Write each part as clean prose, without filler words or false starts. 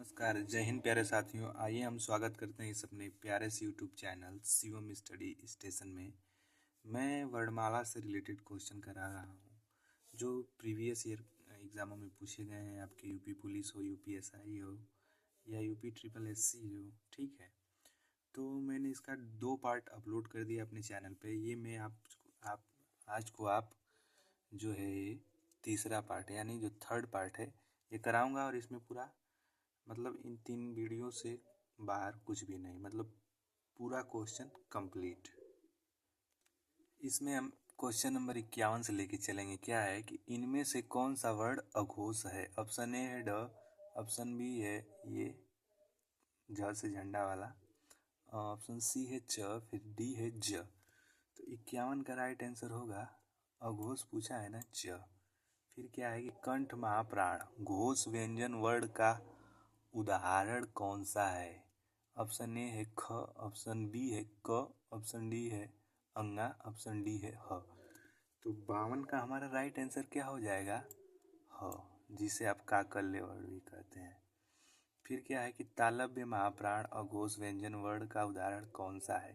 नमस्कार, जय हिंद प्यारे साथियों। आइए हम स्वागत करते हैं इस अपने प्यारे से YouTube channel Shivam study station में। मैं वर्णमाला से रिलेटेड क्वेश्चन करा रहा हूँ जो प्रीवियस ईयर एग्जामों में पूछे गए हैं, आपके यूपी पुलिस हो, यूपीएसआई हो या यूपी ट्रिपल एससी हो। ठीक है, तो मैंने इसका 2 पार्ट अपलोड कर दिया अपने चैनल पे। ये मैं आप आज को आप जो है तीसरा पार्ट यानी जो थर्ड पार्ट है ये कराऊंगा, और इसमें पूरा मतलब इन 3 वीडियो से बाहर कुछ भी नहीं, मतलब पूरा क्वेश्चन कंप्लीट। इसमें हम क्वेश्चन नंबर 51 से लेके चलेंगे। क्या है कि इनमें से कौन सा वर्ड अघोष है? ऑप्शन ए है ड, ऑप्शन बी है ये झ से झंडा वाला, ऑप्शन सी है च, फिर डी है ज। तो 51 का राइट आंसर होगा अघोष पूछा है ना, च। फिर क्या है कि कंठ महाप्राण घोष व्यंजन वर्ड का उदाहरण कौन सा है? ऑप्शन ए है ख, ऑप्शन बी है क, ऑप्शन डी है अंगा, ऑप्शन डी है ह। तो 52 का हमारा राइट आंसर क्या हो जाएगा? ह, जिसे आप काकल्य वर्ड भी कहते हैं। फिर क्या है कि तालव्य महाप्राण अघोष व्यंजन वर्ड का उदाहरण कौन सा है?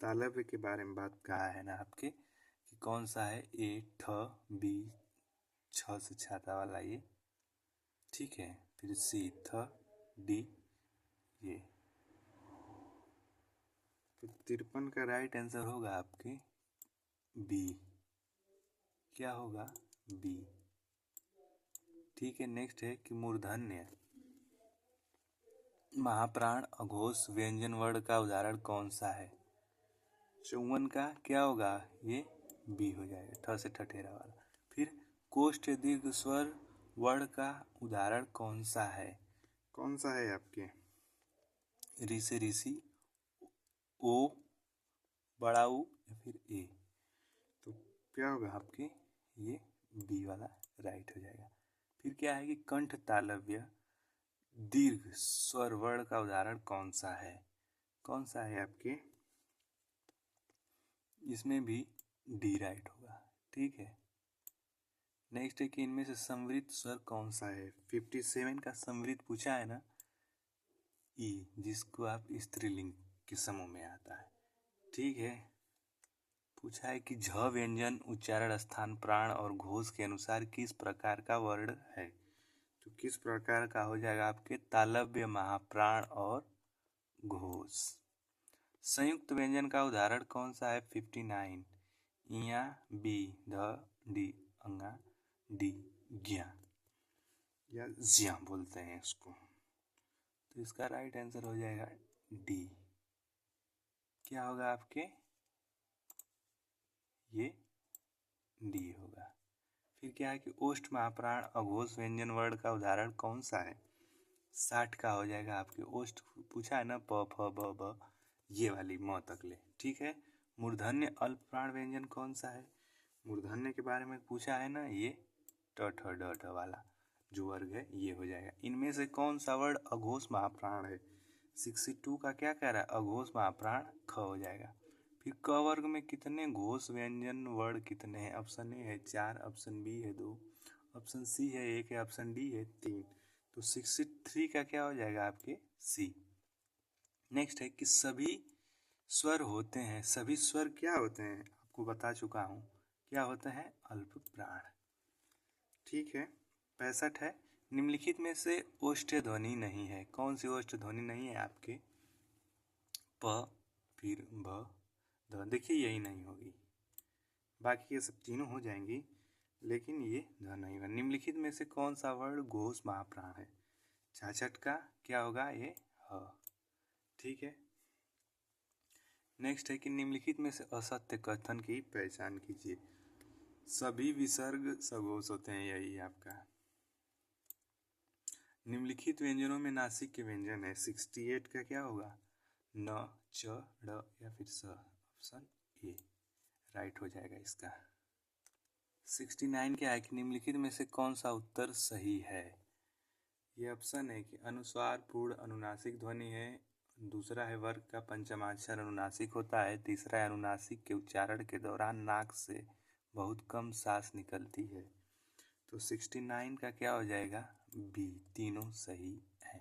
तालव्य के बारे में बात कहा है ना आपके कि कौन सा है? ए ठ, बी छ से छाता वाला ये, ठीक है, फिर सी थ, डी ये। तो 53 का राइट आंसर होगा आपके बी। क्या होगा? बी। ठीक है, नेक्स्ट है कि मूर्धन्य महाप्राण अघोष व्यंजन वर्ण का उदाहरण कौन सा है? 54 का क्या होगा? ये बी हो जाएगा, ठ से ठठेरा वाला। फिर कोष्ठ दीर्घ स्वर वर्ण का उदाहरण कौन सा है? कौन सा है आपके? री से ऋषि, ओ बड़ा ऊ या फिर ए। तो क्या होगा आपके? ये बी वाला राइट हो जाएगा। फिर क्या है कि कंठ तालव्य दीर्घ स्वर वर्ण का उदाहरण कौन सा है? कौन सा है आपके? इसमें भी डी राइट होगा। ठीक है, नेक्स्ट है कि इनमें से संवृत स्वर कौन सा है? 57 का संवृत पूछा है ना, ई, जिसको आप स्त्रीलिंग के समूह में आता है। ठीक है, पूछा है कि झ व्यंजन उच्चारण स्थान प्राण और घोष के अनुसार किस प्रकार का वर्ण है? तो किस प्रकार का हो जाएगा आपके? तालव्य महाप्राण और घोष। संयुक्त व्यंजन का उदाहरण कौन सा है? 59 इया, बी ध, डी अंगा, डी ज्ञा या ज्या बोलते हैं इसको। तो इसका राइट आंसर हो जाएगा डी। क्या होगा आपके? ये डी होगा। फिर क्या है कि ओष्ठ महाप्राण अघोष व्यंजन वर्ण का उदाहरण कौन सा है? 60 का हो जाएगा आपके। ओष्ठ पूछा है ना, प फ ब ब ये वाली म तक ले। ठीक है, मूर्धन्य अल्प प्राण व्यंजन कौन सा है? मूर्धन्य के बारे में पूछा है ना, ये ट ठ ड ढ वाला जो वर्ग है ये हो जाएगा। इनमें से कौन सा वर्ण अघोष महाप्राण है? 62 का क्या कह रहा है? अघोष महाप्राण ख हो जाएगा। फिर क वर्ग में कितने घोष व्यंजन वर्ण कितने हैं? ऑप्शन ए है 4, ऑप्शन बी है 2, ऑप्शन सी है 1 है, ऑप्शन डी है 3। तो 63 का क्या हो जाएगा आपके? सी। नेक्स्ट है कि सभी स्वर होते हैं, सभी स्वर क्या होते हैं? आपको बता चुका हूँ, क्या होते हैं? अल्प प्राण। ठीक है, 65 है निम्नलिखित में से ओष्ठ्य ध्वनि नहीं है। कौन सी ओष्ठ्य ध्वनि नहीं है आपके? प, फिर भ, ध। देखिए यही नहीं होगी, बाकी ये सब तीनों हो जाएंगी, लेकिन ये ध नहीं होगा। निम्नलिखित में से कौन सा वर्ण घोष महाप्राण है? 66 का क्या होगा? ये ह। ठीक है, नेक्स्ट है कि निम्नलिखित में से असत्य कथन की पहचान कीजिए। सभी विसर्ग सघोष होते हैं, यही आपका। निम्नलिखित व्यंजनों में नासिक के व्यंजन है। 68 का क्या होगा? न, च, ड़ या फिर स। ऑप्शन ए राइट हो जाएगा इसका। 69 क्या है कि निम्नलिखित में से कौन सा उत्तर सही है? ये ऑप्शन है कि अनुस्वार पूर्ण अनुनासिक ध्वनि है, दूसरा है वर्ग का पंचमाक्षर अनुनासिक होता है, तीसरा है अनुनासिक के उच्चारण के दौरान नाक से बहुत कम सांस निकलती है। तो 69 का क्या हो जाएगा? बी, तीनों सही है।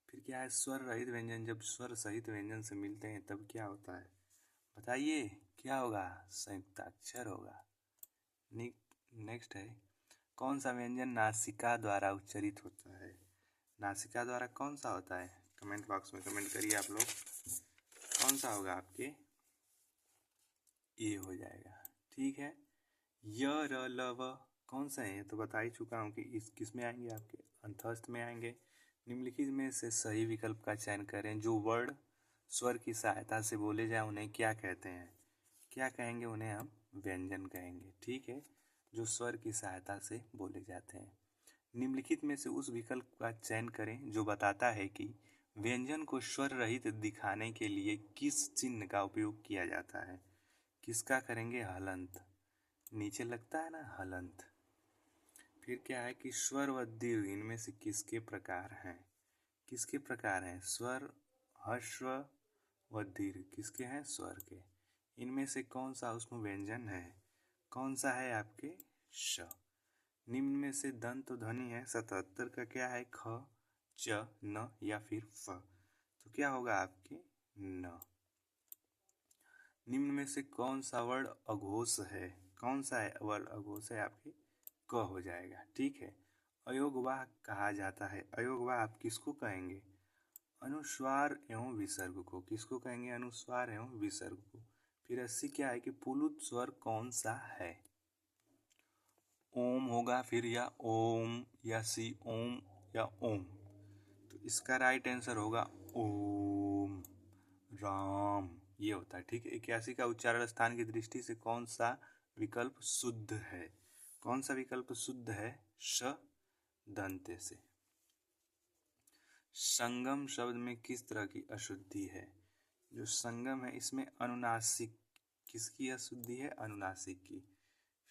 फिर क्या है, स्वर रहित व्यंजन। जब स्वर सहित व्यंजन से मिलते हैं तब क्या होता है, बताइए क्या होगा, संयुक्ताक्षर होगा। नेक्स्ट है, कौन सा व्यंजन नासिका द्वारा उच्चारित होता है। नासिका द्वारा कौन सा होता है, कमेंट बॉक्स में कमेंट करिए आप लोग, कौन सा होगा आपके, ए हो जाएगा। ठीक है, य र ल व कौन सा है, तो बता ही चुका हूँ कि इस किस में आएंगे, आपके अंतस्थ में आएंगे। निम्नलिखित में से सही विकल्प का चयन करें। जो वर्ड स्वर की सहायता से बोले जाए उन्हें क्या कहते हैं, क्या कहेंगे, उन्हें हम व्यंजन कहेंगे। ठीक है, जो स्वर की सहायता से बोले जाते हैं। निम्नलिखित में से उस विकल्प का चयन करें जो बताता है कि व्यंजन को स्वर रहित दिखाने के लिए किस चिन्ह का उपयोग किया जाता है। किसका करेंगे, हलंत, नीचे लगता है ना हलंत। फिर क्या है कि स्वर व दीर्घ इनमें से किसके प्रकार हैं, किसके प्रकार हैं, स्वर, ह्रस्व व दीर्घ किसके हैं, स्वर के। इनमें से कौन सा उसमें व्यंजन है, कौन सा है आपके, श। निम्न में से दंत ध्वनि है 77 का क्या है, ख, च, न या फिर फ, तो क्या होगा आपके न। निम्न में से कौन सा वर्ड अघोष है, कौन सा है वर्ड अघोष है, आपके क हो जाएगा। ठीक है, अयोगवाह कहा जाता है। अयोगवाह आप किसको कहेंगे, अनुस्वार एवं विसर्ग को, किसको कहेंगे, अनुस्वार एवं विसर्ग को। फिर 80 क्या है कि पुलुत स्वर कौन सा है, ओम होगा फिर, या ओम, या सी ओम, या ओम, तो इसका राइट आंसर होगा ओम, राम, ये होता है। ठीक है, 81 का उच्चारण स्थान की दृष्टि से कौन सा विकल्प शुद्ध है, कौन सा विकल्प शुद्ध है, श दंते से। संगम शब्द में किस तरह की अशुद्धि है, जो संगम है इसमें अनुनासिक, किसकी अशुद्धि है, अनुनासिक की।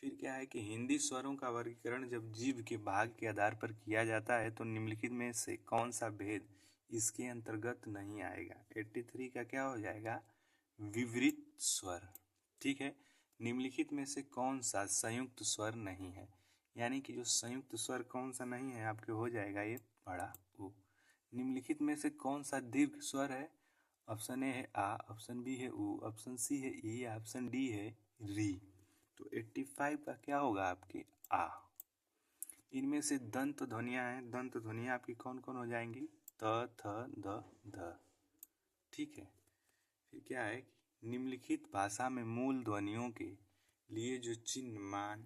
फिर क्या है कि हिंदी स्वरों का वर्गीकरण जब जीभ के भाग के आधार पर किया जाता है तो निम्नलिखित में से कौन सा भेद इसके अंतर्गत नहीं आएगा। 83 का क्या हो जाएगा, विवृत स्वर। ठीक है, निम्नलिखित में से कौन सा संयुक्त स्वर नहीं है, यानी कि जो संयुक्त स्वर कौन सा नहीं है आपके हो जाएगा ये बड़ा ऊ। निम्नलिखित में से कौन सा दीर्घ स्वर है, ऑप्शन ए है आ, ऑप्शन बी है ऊ, ऑप्शन सी है ई, ऑप्शन डी है री, तो 85 का क्या होगा आपके आ। इनमें से दंत ध्वनियां हैं, दंत ध्वनियां आपकी कौन कौन हो जाएंगी, त, थ, द, ध। ठीक है, फिर क्या है, निम्नलिखित भाषा में मूल ध्वनियों के लिए जो चिन्ह मान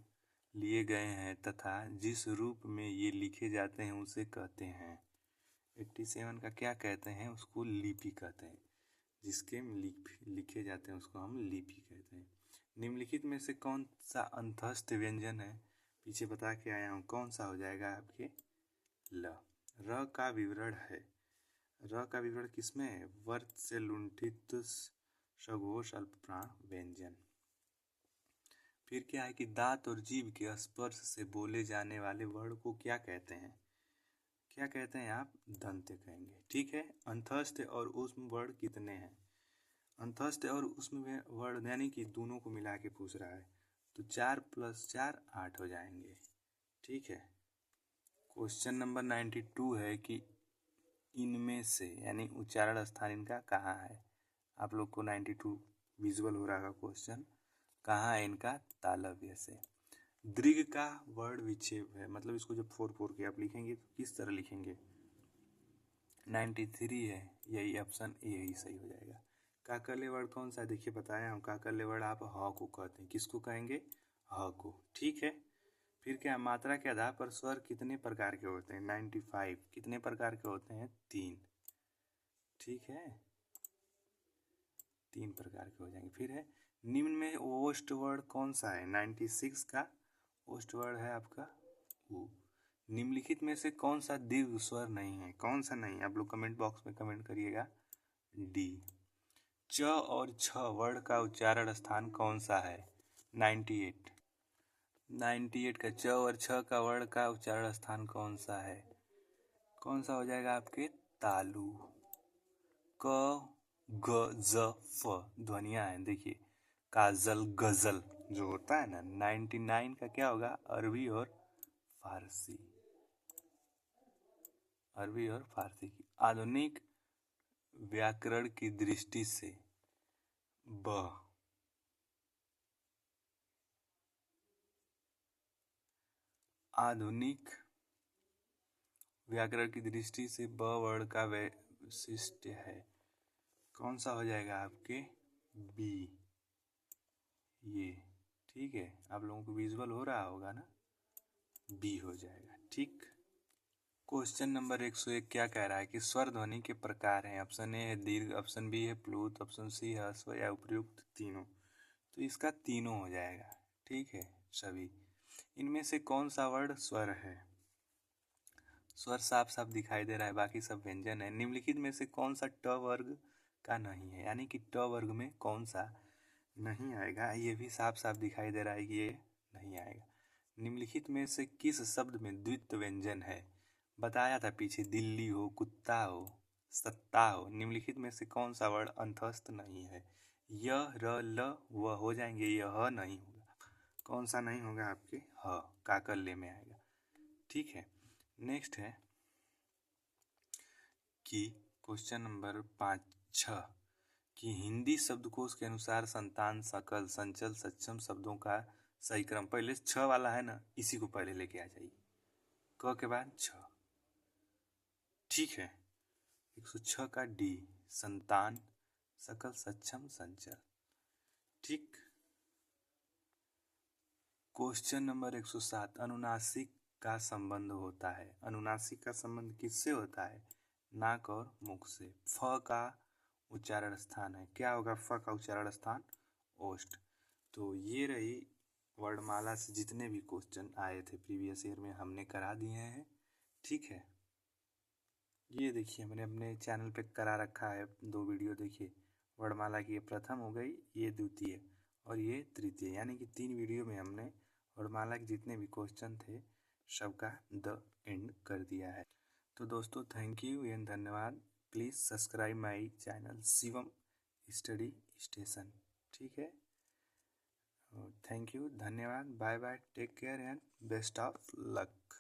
लिए गए हैं तथा जिस रूप में ये लिखे जाते हैं उसे कहते हैं। 87 का क्या कहते हैं, उसको लिपि कहते हैं, जिसके लिखे जाते हैं उसको हम लिपि कहते हैं। निम्नलिखित में से कौन सा अंतस्थ व्यंजन है, पीछे बता के आया हूँ, कौन सा हो जाएगा आपके ल। र का विवरण है, र का विवरण किसमें है, वर्त से लुंठित सघोष अल्पप्राण व्यंजन। फिर क्या है कि दांत और जीभ के स्पर्श से बोले जाने वाले वर्ण को क्या कहते हैं, क्या कहते हैं आप, दंत कहेंगे। ठीक है, अंतस्थ और ऊष्म वर्ण कितने हैं, अंतस्थ और ऊष्म वर्ण यानी कि दोनों को मिला के पूछ रहा है, तो 4 + 4 8 हो जाएंगे। ठीक है, क्वेश्चन नंबर 92 है कि इनमें से यानी उच्चारण स्थान इनका कहाँ है। आप लोग को 92 विजुअल हो रहा है क्वेश्चन, कहाँ है इनका, तालव्य से। दीर्घ का वर्ण विक्षेप है, मतलब इसको जब 4 के आप लिखेंगे तो किस तरह लिखेंगे, 93 है, यही ऑप्शन ए ही सही हो जाएगा। काकल्य वर्ण कौन सा है, देखिए बताया हूँ, काकल्य वर्ण आप ह को कहते हैं, किसको कहेंगे, ह को। ठीक है, फिर क्या, मात्रा के आधार पर स्वर कितने प्रकार के होते हैं, 95 कितने प्रकार के होते हैं, 3। ठीक है, 3 प्रकार के हो जाएंगे। फिर है, निम्न में ओष्ठ वर्ण कौन सा है, 96 का ओष्ठ वर्ण है आपका ऊ। निम्नलिखित में से कौन सा दीर्घ स्वर नहीं है, कौन सा नहीं, आप लोग कमेंट बॉक्स में कमेंट करिएगा, डी। च और छ वर्ण का उच्चारण स्थान कौन सा है, 98। 98 का च और छ का वर्ण का उच्चारण स्थान कौन सा है, कौन सा हो जाएगा आपके, तालु। क, ग, ज, फ ध्वनियां हैं, देखिए काजल, गजल जो होता है ना, 99 का क्या होगा, अरबी और फारसी, अरबी और फारसी की। आधुनिक व्याकरण की दृष्टि से ब, आधुनिक व्याकरण की दृष्टि से ब वर्ण का वैशिष्ट है। कौन सा हो जाएगा आपके? बी। ये ठीक है, आप लोगों को विजुअल हो रहा होगा ना, बी हो जाएगा। ठीक। क्वेश्चन नंबर 101 क्या कह रहा है कि स्वर ध्वनि के प्रकार हैं। ऑप्शन ए है दीर्घ, ऑप्शन बी है प्लूत, ऑप्शन सी है ह्रस्व या उपयुक्त तीनों। तो इसका तीनों हो जाएगा। ठीक है सभी। इनमें से कौन सा वर्ड स्वर है? स्वर साफ साफ दिखाई दे रहा है, बाकी सब व्यंजन है। निम्नलिखित में से कौन सा ट वर्ग का नहीं है, यानी कि ट वर्ग में कौन सा नहीं आएगा, ये भी साफ साफ दिखाई दे रहा है कि ये नहीं आएगा। निम्नलिखित में से किस शब्द में द्वित्व व्यंजन है? बताया था पीछे, दिल्ली हो, कुत्ता हो, सत्ता हो। निम्नलिखित में से कौन सा वर्ड अंतस्थ नहीं है? य, र, ल, व हो जाएंगे, यह नहीं होगा। कौन सा नहीं होगा आपके? ह, काकल्य में आएगा। ठीक है। नेक्स्ट है कि क्वेश्चन नंबर 5-6 कि हिंदी शब्दकोश के अनुसार संतान, सकल, संचल, सक्षम शब्दों का सही क्रम। पहले 6 वाला है ना, इसी को पहले लेके आ जाइए, क के बाद 6। ठीक है। 106 का डी, संतान, सकल, सक्षम, संचल। ठीक। क्वेश्चन नंबर 107 अनुनासिक का संबंध होता है। अनुनासिक का संबंध किससे होता है? नाक और मुख से। फ का उच्चारण स्थान है, क्या होगा फ का उच्चारण स्थान? ओष्ठ। तो ये रही वर्णमाला से जितने भी क्वेश्चन आए थे प्रीवियस ईयर में, हमने करा दिए हैं। ठीक है। ये देखिए मैंने अपने चैनल पे करा रखा है, 2 वीडियो देखिए। वर्णमाला की ये प्रथम हो गई, ये द्वितीय और ये तृतीय, यानी कि 3 वीडियो में हमने वर्णमाला के जितने भी क्वेश्चन थे सबका द एंड कर दिया है। तो दोस्तों थैंक यू एंड धन्यवाद। Please subscribe my channel Shivam study station. ठीक है। थैंक यू, धन्यवाद, bye bye, take care and best of luck.